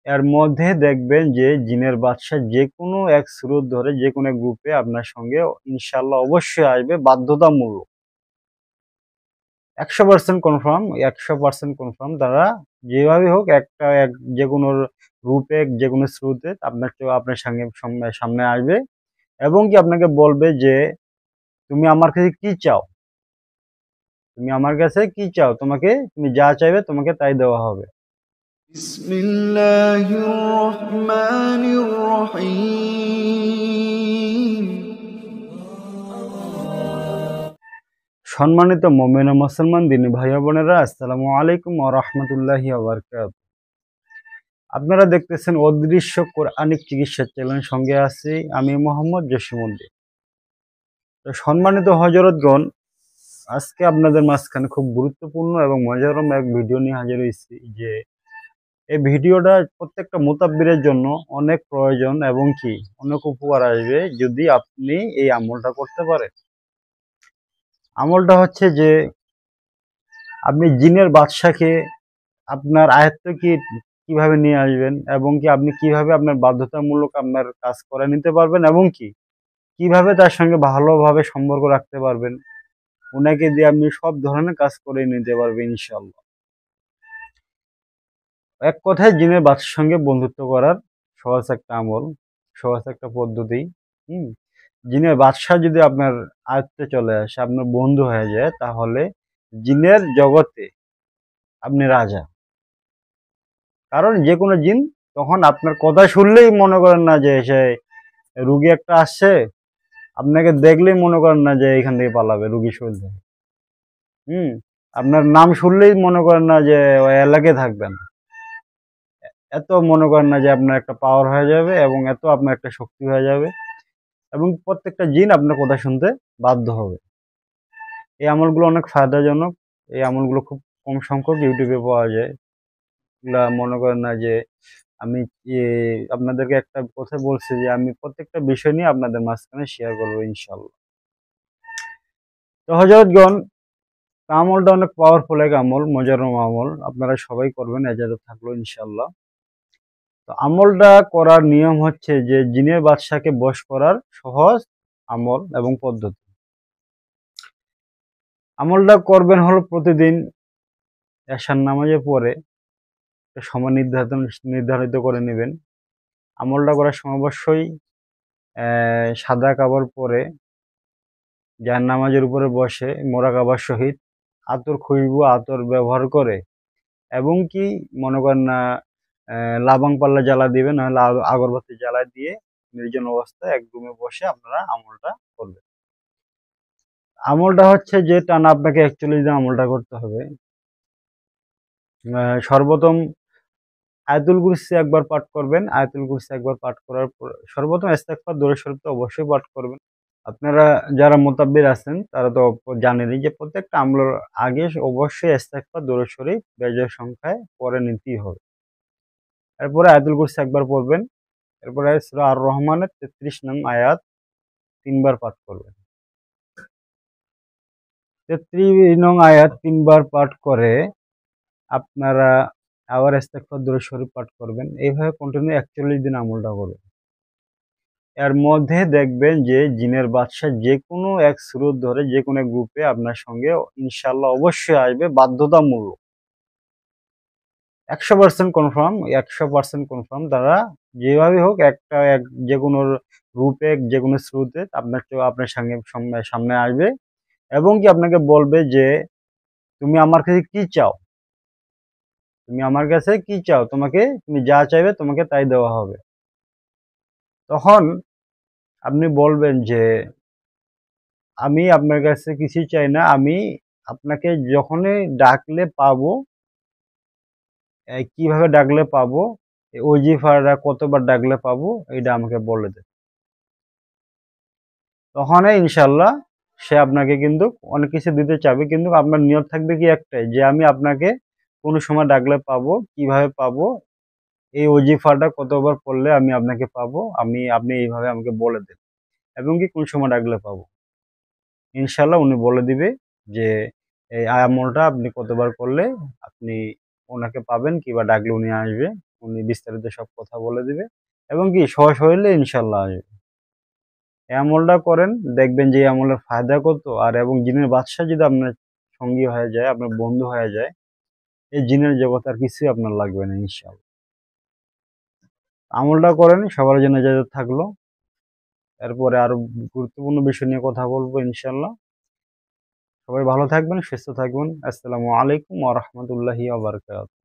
এর মধ্যে দেখবেন যে জিনের বাদশা যেকোনো এক স্রোত ধরে যেকোনো এক গ্রুপে আপনার সঙ্গে ইনশাআল্লাহ অবশ্যই আসবে, বাধ্যতামূলক। 100% কনফার্ম, 100% কনফার্ম। তারা যেভাবে হোক একটা যেকোনো রূপে যেকোনো স্রোতে আপনার সামনে আসবে এবং কি আপনাকে বলবে যে তুমি আমার কাছে কি চাও, তুমি আমার কাছে কি চাও, তুমি যা চাইবে তোমাকে তাই দেওয়া হবে। বিসমিল্লাহির রহমানির রহিম। সম্মানিত মুমিন ও মুসলমান দিনী ভাই বোনেরা, আসসালামু আলাইকুম ওয়া রাহমাতুল্লাহি ওয়া বারাকাতুহু। আপনারা দেখতেছেন অদৃশ্য কোরআনিক চিকিৎসা চ্যানেল, সঙ্গে আছি আমি মোহাম্মদ জসিমউদ্দিন। তো সম্মানিত হযরতগণ, আজকে আপনাদের মাঝখানে খুব গুরুত্বপূর্ণ এবং মজারম এক ভিডিও নিয়ে হাজির হয়েছি। যে এই ভিডিওটা প্রত্যেকটা মুতাব্বিরের জন্য অনেক প্রয়োজন এবং কি অনেক উপকার আসবে যদি আপনি এই আমলটা করতে পারেন। আমলটা হচ্ছে যে আপনি জিনের বাদশাকে আপনার আয়ত্তে কিভাবে নিয়ে আসবেন এবং কি আপনি কিভাবে আপনার বাধ্যতামূলক আপনার কাজ করে নিতে পারবেন এবং কি কিভাবে তার সঙ্গে ভালোভাবে সম্পর্ক রাখতে পারবেন, ওনাকে দিয়ে আপনি সব ধরনের কাজ করে নিতে পারবেন ইনশাআল্লাহ। এক কথায় জিনের বাদশার সঙ্গে বন্ধুত্ব করার সহজ একটা আমল, সহজ একটা পদ্ধতি। হুম জিনের বাদশা যদি আপনার আয়ত্তে চলে আসে, আপনার বন্ধু হয়ে যায়, তাহলে জিনের জগতে আপনি রাজা। কারণ যে কোনো জিন তখন আপনার কথা শুনলেই মনে করেন না যে সে রুগী একটা আসছে, আপনাকে দেখলেই মনে করেন না যে এখান থেকে পালাবে রুগী শরীর থেকে। হুম আপনার নাম শুনলেই মনে করেন না যে ওই এলাকায় থাকবেন। এত মনে করেন না যে আপনার একটা পাওয়ার হয়ে যাবে এবং এত আপনার একটা শক্তি হয়ে যাবে এবং প্রত্যেকটা জিন আপনার কথা শুনতে বাধ্য হবে। এই আমলগুলো অনেক ফায়দাজনক। এই আমলগুলো খুব কম সংখ্যক ইউটিউবে পাওয়া যায়। এগুলা মনে করেন না যে আমি আপনাদেরকে একটা কথা বলছি যে আমি প্রত্যেকটা বিষয় নিয়ে আপনাদের মাঝখানে শেয়ার করবো ইনশাল্লাহ। তো হযরতগণ, আমলটা অনেক পাওয়ারফুল এক আমল, মজারম আমল। আপনারা সবাই করবেন, এজাজত থাকলো ইনশাল্লাহ। তো আমলটা করার নিয়ম হচ্ছে যে জিনের বাদশাকে বশ করার সহজ আমল এবং পদ্ধতি। আমলটা করবেন হলো প্রতিদিন এশার নামাজের পরে একটা সময় নির্ধারিত করে নেবেন। আমলটা করার সময় অবশ্যই সাদা কাপড় পরে জায়নামাজের উপরে বসে মোরাকাবার সহিত আতর খুশবু আতর ব্যবহার করে এবং কি মনে করেন না লাবাং পাল্লা জ্বালা দিবেন, নাহলে আগরবাতি জ্বালা দিয়ে নির্জন অবস্থায় এক রুমে বসে আপনারা আমলটা করবেন। আমলটা হচ্ছে যে টানা আপনাকে 41 দিন আমলটা করতে হবে। সর্বপ্রথম আয়াতুল কুরসি একবার পাঠ করবেন। আয়াতুল কুরসি একবার পাঠ করার পর সর্বপ্রথম ইস্তেগফার দরুদ শরীফ তো অবশ্যই পাঠ করবেন। আপনারা যারা মুতাব্বির আছেন তারা তো জানেনই যে প্রত্যেকটা আমলের আগে অবশ্যই ইস্তেগফার দরুদ শরীফ বেজোড় সংখ্যায় পড়ে নিতেই হবে। এরপরে আয়াতুল কুরসি একবার পড়বেন। এরপরে সূরা আর রহমানের 33 নং আয়াত 3 বার পাঠ করবেন। 33 নং আয়াত 3 বার পাঠ করে আপনারা আবার ইস্তেগফার দরুদ শরীফ পাঠ করবেন। এইভাবে কন্টিনিউ 41 দিন আমলটা করবেন। এর মধ্যে দেখবেন যে জিনের বাদশা যেকোনো এক স্রোত ধরে যেকোনো এক গ্রুপে আপনার সঙ্গে ইনশাআল্লাহ অবশ্যই আসবে, বাধ্যতামূলক। 100% কনফার্ম, 100% কনফার্ম। তারা যেভাবে হোক যেকোনো রূপে যেকোনো স্রোতে আপনার সামনে আসবে এবং কি আপনাকে বলবে যে তুমি আমার কাছে কি চাও, তুমি আমার কাছে কি চাও, তুমি যা চাইবে তোমাকে তাই দেওয়া হবে। তখন আপনি বলবেন যে আমি আপনার কাছে কিছুই চাই না, আমি আপনাকে যখনই ডাকলে পাবো, কিভাবে ডাকলে পাবো, ওজিফাররা কতবার ডাকলে পাবো, এটা আমাকে বলে দেন। তখনই ইনশাল্লাহ সে আপনাকে কিন্তু অনেক কিছু দিতে চাবে, কিন্তু আপনার নিয়ত থাকবে কি একটাই, যে আমি আপনাকে কোনো সময় ডাকলে পাবো, কিভাবে পাবো, এই ওজিফাটা কতবার পড়লে আমি আপনাকে পাবো, আপনি এইভাবে আমাকে বলে দেন এবং কি কোন সময় ডাকলে পাবো। ইনশাল্লাহ উনি বলে দিবে যে এই আমলটা আপনি কতবার করলে আপনি ওনাকে পাবেন, কিংবা ডাকলে উনি আসবে, উনি বিস্তারিত সব কথা বলে দিবে এবং কি সশরীরে ইনশাল্লাহ আসবে। এই আমলটা করেন, দেখবেন যে এই আমলের ফায়দা কত। আর এবং জিনের বাদশা যদি আপনার সঙ্গী হয়ে যায়, আপনার বন্ধু হয়ে যায়, এই জিনের জগৎ আর কিছুই আপনার লাগবে না ইনশাল্লাহ। আমলটা করেন, সবার জন্য ইজাজত থাকলো। এরপরে আরো গুরুত্বপূর্ণ বিষয় নিয়ে কথা বলবো ইনশাল্লাহ। সবাই ভালো থাকবেন, সুস্থ থাকবেন। আসসালামু আলাইকুম ওয়া রাহমাতুল্লাহি ওয়া বারাকাতুহু।